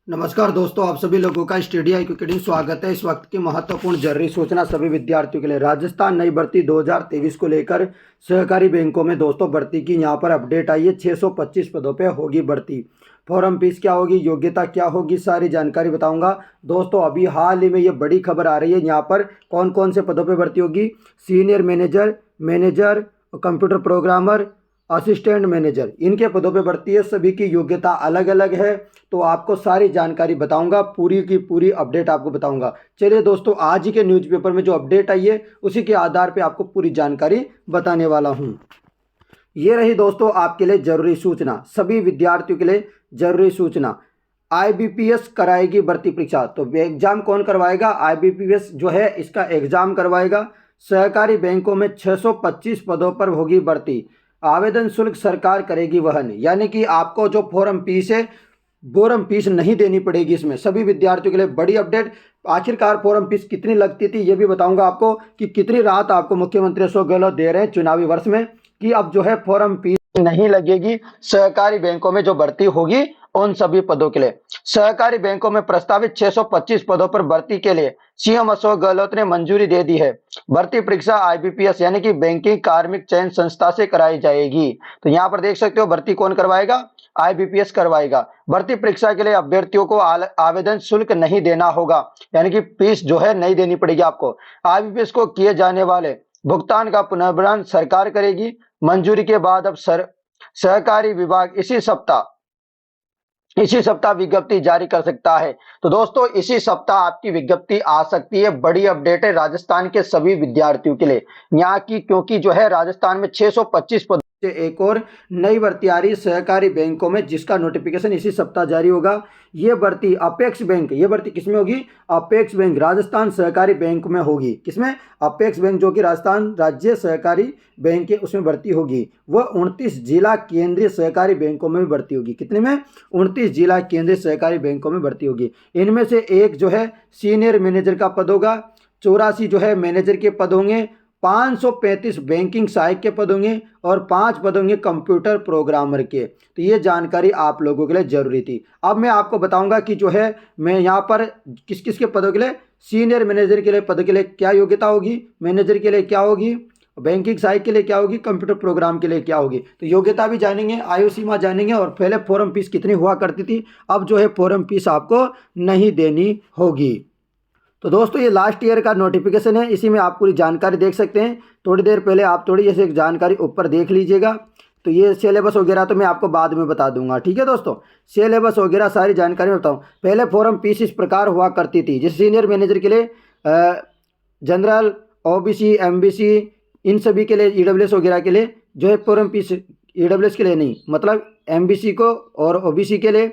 नमस्कार दोस्तों, आप सभी लोगों का स्टडी IQ अकेडमी स्वागत है। इस वक्त की महत्वपूर्ण जरूरी सूचना सभी विद्यार्थियों के लिए। राजस्थान नई भर्ती 2023 को लेकर सहकारी बैंकों में दोस्तों भर्ती की यहाँ पर अपडेट आई है। 625 पदों पे होगी भर्ती। फॉर्म फीस क्या होगी, योग्यता क्या होगी, सारी जानकारी बताऊंगा दोस्तों। अभी हाल ही में ये बड़ी खबर आ रही है, यहाँ पर कौन कौन से पदों पर भर्ती होगी। Senior manager, computer programmer, assistant manager, इनके पदों पे भर्ती है। सभी की योग्यता अलग अलग है, तो आपको सारी जानकारी बताऊंगा, पूरी की पूरी अपडेट आपको बताऊंगा। चलिए दोस्तों, आज ही के न्यूज़पेपर में जो अपडेट आई है उसी के आधार पे आपको पूरी जानकारी बताने वाला हूं। ये रही दोस्तों आपके लिए जरूरी सूचना, सभी विद्यार्थियों के लिए जरूरी सूचना। IBPS कराएगी भर्ती परीक्षा। तो एग्जाम कौन करवाएगा? IBPS जो है इसका एग्जाम करवाएगा। सहकारी बैंकों में 625 पदों पर होगी भर्ती। आवेदन शुल्क सरकार करेगी वहन, यानी कि आपको जो फॉर्म फीस है फॉर्म फीस नहीं देनी पड़ेगी। इसमें सभी विद्यार्थियों के लिए बड़ी अपडेट। आखिरकार फॉर्म फीस कितनी लगती थी ये भी बताऊंगा आपको, कि कितनी राहत आपको मुख्यमंत्री अशोक गहलोत दे रहे हैं चुनावी वर्ष में, कि अब जो है फॉर्म फीस नहीं लगेगी। सहकारी बैंकों में जो भर्ती होगी उन सभी पदों के लिए। सहकारी बैंकों में प्रस्तावित 625 पदों पर भर्ती के लिए सीएम अशोक गहलोत ने मंजूरी दे दी है। भर्ती परीक्षा IBPS यानी कि बैंकिंग कार्मिक चयन संस्था से कराई जाएगी। तो यहाँ पर देख सकते हो भर्ती कौन करवाएगा? IBPS करवाएगा। भर्ती परीक्षा के लिए अभ्यर्थियों को आवेदन शुल्क नहीं देना होगा, यानी कि फीस जो है नहीं देनी पड़ेगी आपको। IBPS को किए जाने वाले भुगतान का पुनर्भरण सरकार करेगी। मंजूरी के बाद अब सहकारी विभाग इसी सप्ताह विज्ञप्ति जारी कर सकता है। तो दोस्तों इसी सप्ताह आपकी विज्ञप्ति आ सकती है। बड़ी अपडेट है राजस्थान के सभी विद्यार्थियों के लिए यहाँ की, क्योंकि जो है राजस्थान में 625 पद से एक और नई भर्ती आ रही है सहकारी बैंकों में, जिसका नोटिफिकेशन इसी सप्ताह जारी होगा। ये भर्ती अपेक्स बैंक, ये भर्ती किसमें होगी? अपेक्स बैंक राजस्थान सहकारी बैंक में होगी। किसमें? अपेक्स बैंक, जो कि राजस्थान राज्य सहकारी बैंक है, उसमें भर्ती होगी। वह 29 जिला केंद्रीय सहकारी बैंकों में भी भर्ती होगी। कितने में? 29 जिला केंद्रीय सहकारी बैंकों में भर्ती होगी। इनमें से एक जो है सीनियर मैनेजर का पद होगा, 84 जो है मैनेजर के पद होंगे, 535 बैंकिंग सहायक के पद होंगे और 5 पद होंगे कंप्यूटर प्रोग्रामर के। तो ये जानकारी आप लोगों के लिए जरूरी थी। अब मैं आपको बताऊंगा कि जो है मैं यहाँ पर किस किस के पदों के लिए, सीनियर मैनेजर के लिए पद के लिए क्या योग्यता होगी, मैनेजर के लिए क्या होगी, बैंकिंग सहायक के लिए क्या होगी, कंप्यूटर प्रोग्राम के लिए क्या होगी। तो योग्यता भी जानेंगे, आयु सीमा जानेंगे, और पहले फॉर्म फीस कितनी हुआ करती थी, अब जो है फॉर्म फीस आपको नहीं देनी होगी। तो दोस्तों ये लास्ट ईयर का नोटिफिकेशन है, इसी में आप पूरी जानकारी देख सकते हैं। थोड़ी देर पहले आप थोड़ी ऐसे जानकारी ऊपर देख लीजिएगा। तो ये सिलेबस वगैरह तो मैं आपको बाद में बता दूंगा, ठीक है दोस्तों। सिलेबस वगैरह सारी जानकारी मैं बताऊँ। पहले फॉर्म फीस इस प्रकार हुआ करती थी, जैसे सीनियर मैनेजर के लिए जनरल, OBC, MBC, इन सभी के लिए, EWS वगैरह के लिए जो है फॉर्म फीस, EWS के लिए नहीं, मतलब MBC को और OBC के लिए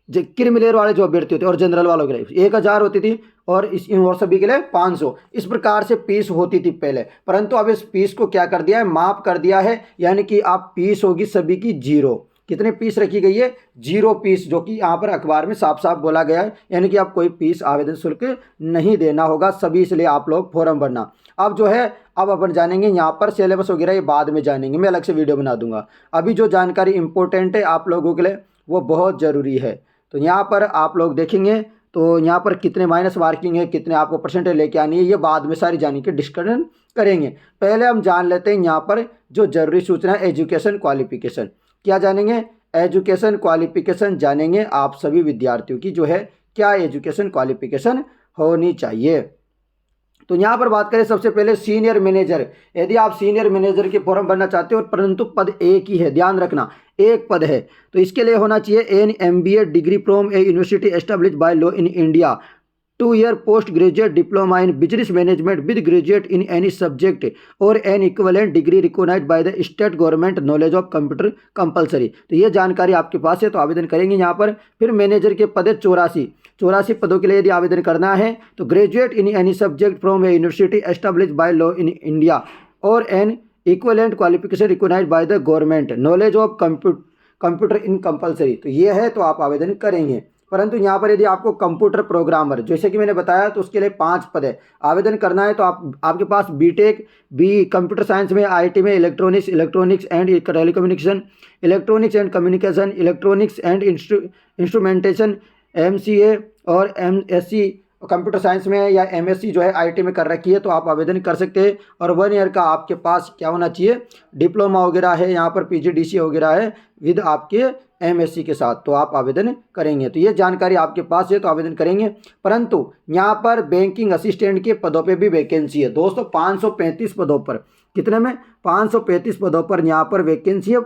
जो क्रिमिनल वाले जो अभ्यर्थी होते और जनरल वालों के लिए 1000 होती थी, और और सभी के लिए 500। इस प्रकार से फीस होती थी पहले, परंतु अब इस फीस को क्या कर दिया है? माफ कर दिया है, यानी कि आप फीस होगी सभी की 0। कितने फीस रखी गई है? 0 फीस, जो कि यहाँ पर अखबार में साफ साफ बोला गया है, यानी कि आप कोई फीस आवेदन शुल्क नहीं देना होगा सभी, इसलिए आप लोग फॉर्म भरना। अब जो है अब अपन जानेंगे यहाँ पर सिलेबस वगैरह, ये बाद में जानेंगे, मैं अलग से वीडियो बना दूंगा। अभी जो जानकारी इंपॉर्टेंट है आप लोगों के लिए वो बहुत ज़रूरी है। तो यहाँ पर आप लोग देखेंगे तो यहाँ पर कितने माइनस मार्किंग है, कितने आपको परसेंटेज लेके आनी है, ये बाद में सारी जानी के डिस्कशन करेंगे। पहले हम जान लेते हैं यहाँ पर जो जरूरी सूचना है, एजुकेशन क्वालिफिकेशन। क्या जानेंगे? एजुकेशन क्वालिफिकेशन जानेंगे। आप सभी विद्यार्थियों की जो है क्या एजुकेशन क्वालिफिकेशन होनी चाहिए। तो यहाँ पर बात करें सबसे पहले सीनियर मैनेजर। यदि आप सीनियर मैनेजर के फॉर्म भरना चाहते हो, परंतु पद एक ही है, ध्यान रखना एक पद है, तो इसके लिए होना चाहिए an MBA degree from a university established by law in India, 2 year post graduate diploma in business management with graduate in any subject or an equivalent degree recognized by the state government, knowledge of computer compulsory। तो ये जानकारी आपके पास है तो आवेदन करेंगे यहाँ पर। फिर मैनेजर के पद 84 पदों के लिए यदि आवेदन करना है तो graduate in any subject from a university established by law in India और an equivalent qualification recognised by the government, knowledge of computer in compulsory. तो ये है तो आप आवेदन करेंगे। परंतु यहाँ पर यदि आपको कंप्यूटर प्रोग्रामर, जैसे कि मैंने बताया, तो उसके लिए 5 पद है। आवेदन करना है तो आपके पास BTech, कंप्यूटर साइंस में, IT में electronics and telecommunication, electronics and communication, electronics and instrumentation, MCA और MSc कंप्यूटर साइंस में या MSc जो है IT में कर रखी है तो आप आवेदन कर सकते हैं। और 1 ईयर का आपके पास क्या होना चाहिए, डिप्लोमा वगैरह है, यहाँ पर PGDCA वगैरह है विद आपके MSc के साथ, तो आप आवेदन करेंगे। तो ये जानकारी आपके पास है तो आवेदन करेंगे। परंतु यहाँ पर बैंकिंग असिस्टेंट के पदों पे भी वैकेंसी है दोस्तों, 535 पदों पर। कितने में? 535 पदों पर यहाँ पर वैकेंसी है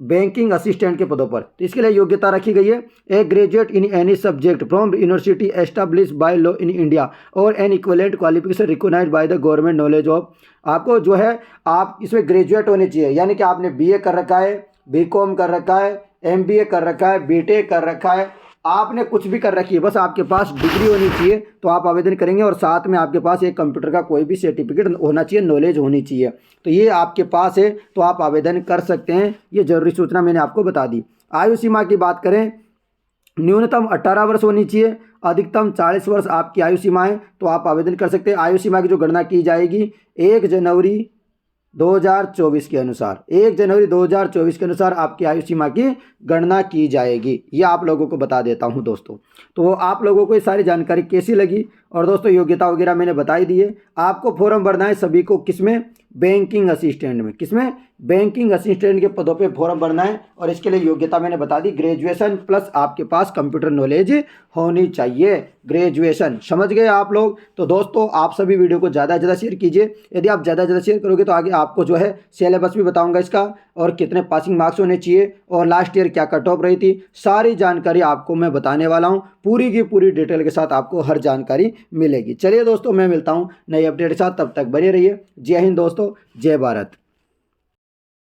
बैंकिंग असिस्टेंट के पदों पर। तो इसके लिए योग्यता रखी गई है, a graduate in any subject from university establish by law in India और an equivalent qualification recognised by the government knowledge of. आपको जो है आप इसमें ग्रेजुएट होने चाहिए, यानी कि आपने BA कर रखा है, BCom कर रखा है, MBA कर रखा है, BTech कर रखा है, आपने कुछ भी कर रखी है, बस आपके पास डिग्री होनी चाहिए तो आप आवेदन करेंगे। और साथ में आपके पास एक कंप्यूटर का कोई भी सर्टिफिकेट होना चाहिए, नॉलेज होनी चाहिए। तो ये आपके पास है तो आप आवेदन कर सकते हैं। ये जरूरी सूचना मैंने आपको बता दी। आयु सीमा की बात करें, न्यूनतम 18 वर्ष होनी चाहिए, अधिकतम 40 वर्ष आपकी आयु सीमा है तो आप आवेदन कर सकते हैं। आयु सीमा की जो गणना की जाएगी 1 जनवरी 2024 के अनुसार, 1 जनवरी 2024 के अनुसार आपकी आयु सीमा की गणना की जाएगी। ये आप लोगों को बता देता हूं दोस्तों। तो आप लोगों को ये सारी जानकारी कैसी लगी? और दोस्तों योग्यता वगैरह मैंने बताई दी है। आपको फॉर्म भरना है सभी को, किसमें? बैंकिंग असिस्टेंट में। किसमें? बैंकिंग असिस्टेंट के पदों पे फॉर्म भरना है। और इसके लिए योग्यता मैंने बता दी, ग्रेजुएशन प्लस आपके पास कंप्यूटर नॉलेज होनी चाहिए। ग्रेजुएशन, समझ गए आप लोग? तो दोस्तों आप सभी वीडियो को ज़्यादा से ज़्यादा शेयर कीजिए। यदि आप ज़्यादा से ज़्यादा शेयर करोगे तो आगे आपको जो है सिलेबस भी बताऊंगा इसका, और कितने पासिंग मार्क्स होने चाहिए, और लास्ट ईयर क्या कट ऑफ रही थी, सारी जानकारी आपको मैं बताने वाला हूँ। पूरी की पूरी डिटेल के साथ आपको हर जानकारी मिलेगी। चलिए दोस्तों, मैं मिलता हूँ नई अपडेट के साथ, तब तक बने रहिए। जय हिंद दोस्तों, जय भारत।